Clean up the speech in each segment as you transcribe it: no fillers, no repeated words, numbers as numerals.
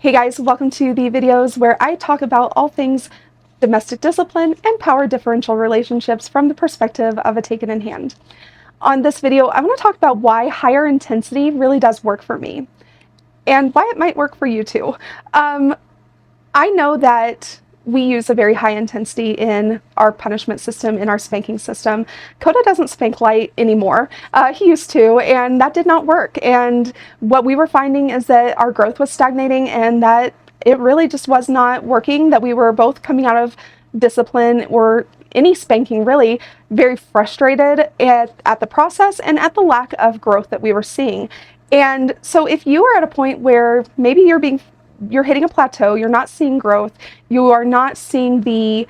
Hey guys, welcome to the videos where I talk about all things domestic discipline and power differential relationships from the perspective of a taken in hand. On this video, I want to talk about why higher intensity really does work for me and why it might work for you too. I know that we use a very high intensity in our punishment system, in our spanking system. Coda doesn't spank light anymore. He used to, and that did not work. And what we were finding is that our growth was stagnating and that it really just was not working, that we were both coming out of discipline or any spanking really very frustrated at the process and at the lack of growth that we were seeing. And so if you are at a point where maybe you're hitting a plateau, you're not seeing growth, you are not seeing the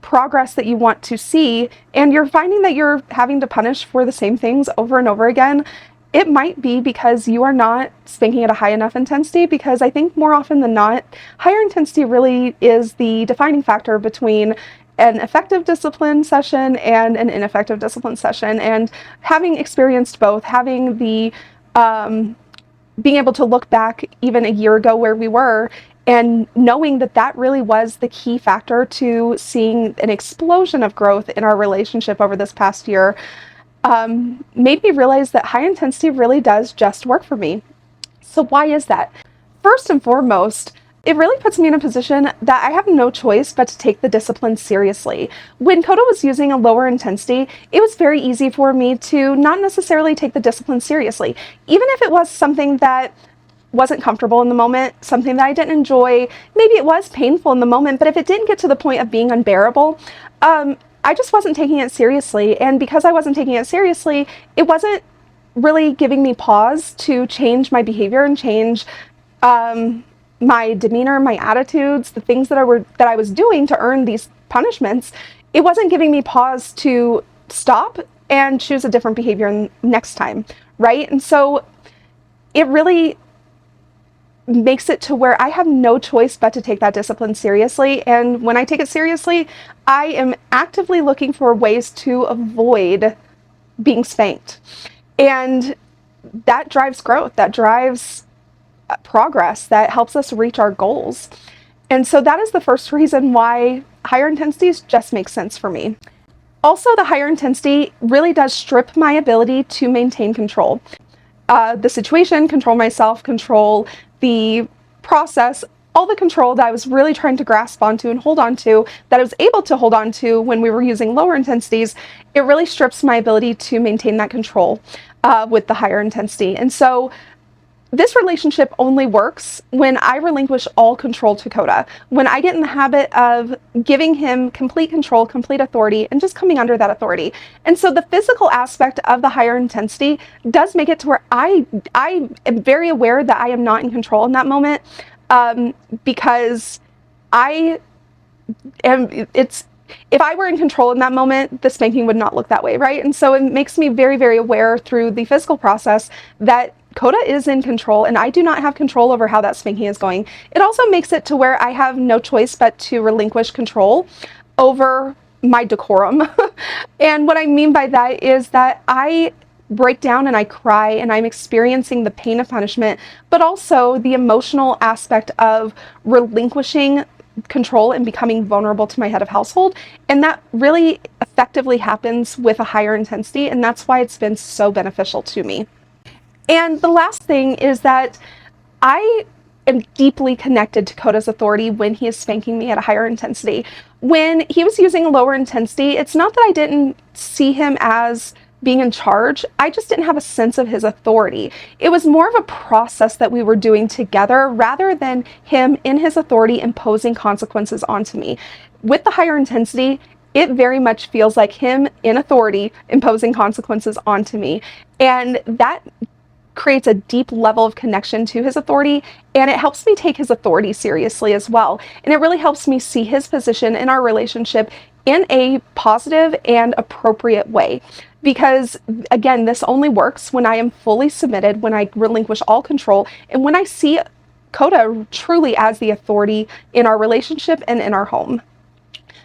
progress that you want to see, and you're finding that you're having to punish for the same things over and over again, it might be because you are not spanking at a high enough intensity, because I think more often than not, higher intensity really is the defining factor between an effective discipline session and an ineffective discipline session. And having experienced both, having the being able to look back even a year ago where we were and knowing that that really was the key factor to seeing an explosion of growth in our relationship over this past year, made me realize that high intensity really does just work for me. So why is that? First and foremost, it really puts me in a position that I have no choice but to take the discipline seriously. When Coda was using a lower intensity, it was very easy for me to not necessarily take the discipline seriously. Even if it was something that wasn't comfortable in the moment, something that I didn't enjoy, maybe it was painful in the moment, but if it didn't get to the point of being unbearable, I just wasn't taking it seriously. And because I wasn't taking it seriously, it wasn't really giving me pause to change my behavior and change my demeanor, my attitudes, the things that I was doing to earn these punishments. It wasn't giving me pause to stop and choose a different behavior next time, right? And so it really makes it to where I have no choice but to take that discipline seriously. And when I take it seriously, I am actively looking for ways to avoid being spanked. And that drives growth, that drives progress, that helps us reach our goals. And so that is the first reason why higher intensities just make sense for me. Also, the higher intensity really does strip my ability to maintain control. The situation, control myself, control the process, all the control that I was really trying to grasp onto and hold on to, that I was able to hold on to when we were using lower intensities, it really strips my ability to maintain that control with the higher intensity. And so this relationship only works when I relinquish all control to Coda, when I get in the habit of giving him complete control, complete authority, and just coming under that authority. And so the physical aspect of the higher intensity does make it to where I am very aware that I am not in control in that moment, because if I were in control in that moment, the spanking would not look that way, right? And so it makes me very, very aware through the physical process that Coda is in control and I do not have control over how that spanking is going. It also makes it to where I have no choice but to relinquish control over my decorum. And what I mean by that is that I break down and I cry and I'm experiencing the pain of punishment, but also the emotional aspect of relinquishing control and becoming vulnerable to my head of household. And that really effectively happens with a higher intensity, and that's why it's been so beneficial to me. And the last thing is that I am deeply connected to Coda's authority when he is spanking me at a higher intensity. When he was using a lower intensity, it's not that I didn't see him as being in charge, I just didn't have a sense of his authority. It was more of a process that we were doing together rather than him in his authority imposing consequences onto me. With the higher intensity, it very much feels like him in authority imposing consequences onto me. And that creates a deep level of connection to his authority, and it helps me take his authority seriously as well. And it really helps me see his position in our relationship in a positive and appropriate way. Because again, this only works when I am fully submitted, when I relinquish all control, and when I see Coda truly as the authority in our relationship and in our home.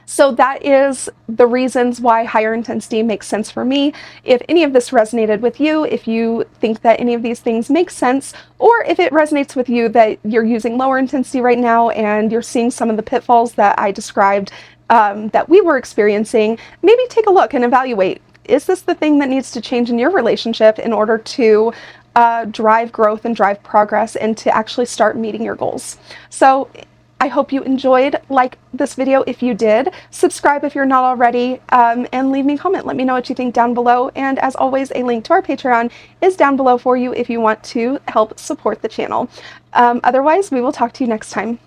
So that is the reasons why higher intensity makes sense for me. If any of this resonated with you, if you think that any of these things make sense, or if it resonates with you that you're using lower intensity right now and you're seeing some of the pitfalls that I described that we were experiencing, maybe take a look and evaluate. Is this the thing that needs to change in your relationship in order to drive growth and drive progress and to actually start meeting your goals? So I hope you enjoyed. Like this video if you did, subscribe if you're not already, and leave me a comment. Let me know what you think down below. And as always, a link to our Patreon is down below for you if you want to help support the channel. Otherwise, we will talk to you next time.